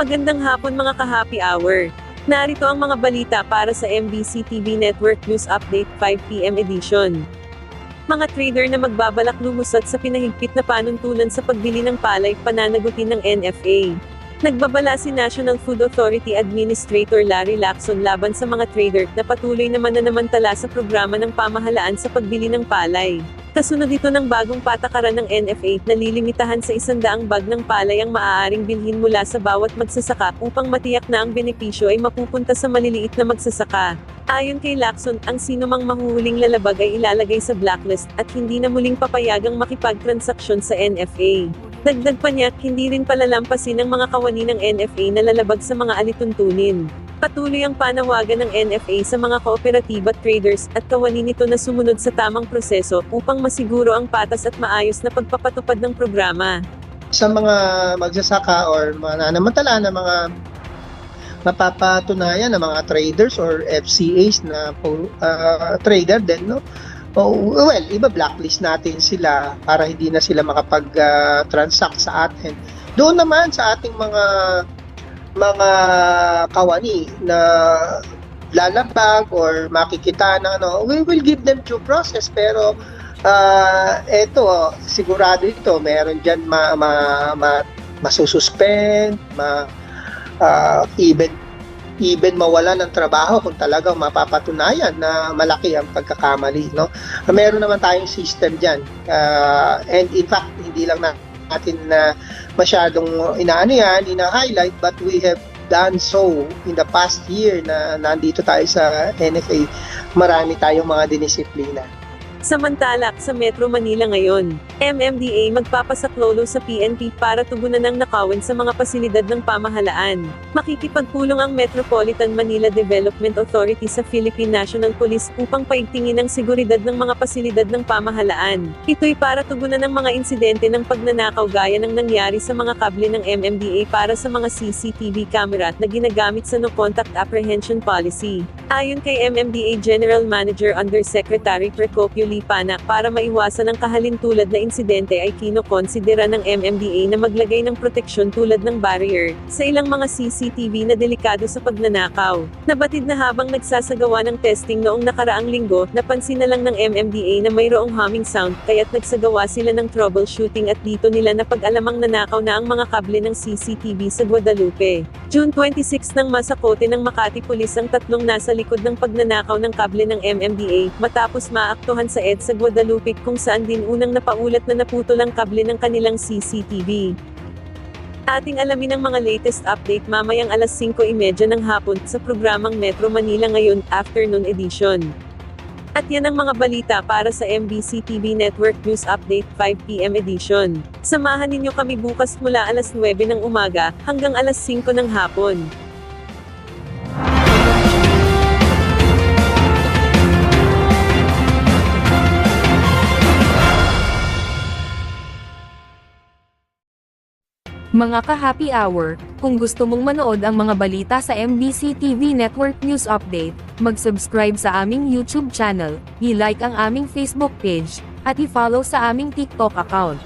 Magandang hapon mga ka-happy hour. Narito ang mga balita para sa MBC TV Network News Update 5 PM edition. Mga trader na magbabalak lumusot sa pinahigpit na panuntunan sa pagbili ng palay, pananagutin ng NFA. Nagbabala si National Food Authority Administrator Larry Lacson laban sa mga trader na patuloy na mananamantala sa programa ng pamahalaan sa pagbili ng palay. Kasunod ito ng bagong patakaran ng NFA na lilimitahan sa 100 bag ng palay ang maaaring bilhin mula sa bawat magsasaka upang matiyak na ang benepisyo ay mapupunta sa maliliit na magsasaka. Ayon kay Lacson, ang sinumang mahuhuling lalabag ay ilalagay sa blacklist at hindi na muling papayagang makipagtransaksyon sa NFA. Dagdag pa niya, hindi rin palalampasin ng mga kawani ng NFA na lalabag sa mga alituntunin. Patuloy ang panawagan ng NFA sa mga kooperatiba at traders at kawani nito na sumunod sa tamang proseso upang masiguro ang patas at maayos na pagpapatupad ng programa. Sa mga magsasaka or mananamantala na mga mapapatunayan ng mga traders or FCAs na trader din, no? Well, iba blacklist natin sila para hindi na sila makapag-transact sa atin. Doon naman sa ating mga kawani na lalabag or makikita na we will give them due process, pero eto sigurado ito meron diyan masususpend, even mawala ng trabaho kung talagang mapapatunayan na malaki ang pagkakamali, no? Meron naman tayong system diyan, and in fact hindi lang natin na masyadong ina-highlight, but we have done so in the past year na nandito tayo sa NFA. Marami tayong mga dinisiplina. Samantala, sa Metro Manila ngayon, MMDA magpapasaklolo sa PNP para tugunan ang nakawin sa mga pasilidad ng pamahalaan. Makikipagpulong ang Metropolitan Manila Development Authority sa Philippine National Police upang paigtingin ang seguridad ng mga pasilidad ng pamahalaan. Ito'y para tugunan ang mga insidente ng pagnanakaw gaya ng nangyari sa mga kable ng MMDA para sa mga CCTV camera na ginagamit sa no-contact apprehension policy. Ayon kay MMDA General Manager Undersecretary Procopio Lipana, para maiwasan ang kahalintulad na insidente ay kinokonsidera ng MMDA na maglagay ng proteksyon tulad ng barrier sa ilang mga CCTV na delikado sa pagnanakaw. Nabatid na habang nagsasagawa ng testing noong nakaraang linggo, napansin na lang ng MMDA na mayroong humming sound, kaya't nagsagawa sila ng troubleshooting at dito nila napag-alamang nanakaw na ang mga kable ng CCTV sa Guadalupe. June 26 nang masakote ng Makati Police ang tatlong nasa likod ng pagnanakaw ng kable ng MMDA, matapos maaktuhan sa EDSA Guadalupe kung saan din unang napaulat na naputol ang kable ng kanilang CCTV. Ating alamin ang mga latest update mamayang alas 5:30 ng hapon sa programang Metro Manila Ngayon, Afternoon Edition. At yan ang mga balita para sa MBC TV Network News Update 5 PM edition. Samahan ninyo kami bukas mula alas 9 ng umaga hanggang alas 5 ng hapon. Mga ka-happy hour, kung gusto mong manood ang mga balita sa MBC TV Network News Update, mag-subscribe sa aming YouTube channel, i-like ang aming Facebook page, at i-follow sa aming TikTok account.